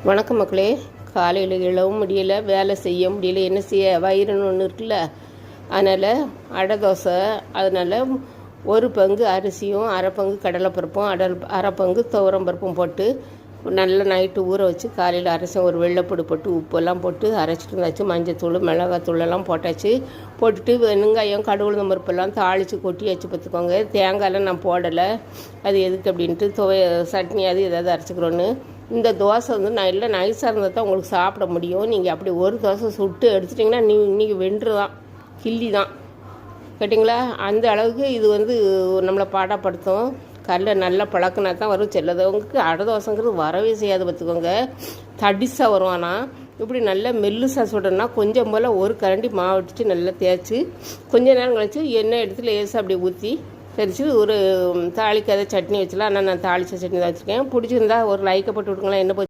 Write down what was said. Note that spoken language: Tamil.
வணக்கம் மக்களே. காலையில் எழவும் முடியல, வேலை செய்ய முடியல, என்ன செய்ய, வயிறுன்னு ஒன்று இருக்குல்ல. அதனால் அடை தோசை. அதனால் ஒரு பங்கு அரிசியும் அரை பங்கு கடலைப்பருப்பும் அரை பங்கு துவரம் பருப்பும் போட்டு நல்லா நைட்டு ஊற வச்சு காலையில் அரைச்சி ஒரு வெள்ளைப்பொடி போட்டு உப்பெல்லாம் போட்டு அரைச்சிட்டு இருந்தாச்சு. மஞ்சத்தூள் மிளகாத்தூளெல்லாம் போட்டாச்சு. போட்டுட்டு வெங்காயம் கடுகு பருப்பெல்லாம் தாளித்து கொட்டி வச்சு பார்த்துக்கோங்க. தேங்காயெல்லாம் நான் போடலை, அது எதுக்கு அப்படின்ட்டு சட்னி அது ஏதாவது அரைச்சிக்கிறோன்னு. இந்த தோசை வந்து நல்லா நைஸாக இருந்தால் தான் உங்களுக்கு சாப்பிட முடியும். நீங்கள் அப்படி ஒரு தோசை சுட்டு எடுத்துட்டிங்கன்னா இன்றைக்கி வென்று தான் கிள்ளி தான் கேட்டிங்களா. அந்த அளவுக்கு இது வந்து நம்மளை பாடப்படுத்தும். கல்லை நல்லா பழக்கினா தான் வரும். செல்லதவங்களுக்கு அடை தோசைங்கிறது வரவே செய்யாது பார்த்துக்கோங்க. தடிசாக வரும். ஆனால் இப்படி நல்லா மெல்லுசாக சுடணும்னா கொஞ்சம் போல் ஒரு கரண்டி மாவு வச்சு நல்லா தேய்ச்சி கொஞ்சம் நேரம் கழிச்சு எண்ணெய் எடுத்து லேசாக அப்படி ஊற்றி தெரிச்சு ஒரு தாளிக்காத சட்னி வச்சலாம். ஆனால் நான் தாளித்த சட்னி தான் வச்சுருக்கேன். பிடிச்சிருந்தா ஒரு லைக்கை போட்டு விட்டுங்களேன். என்ன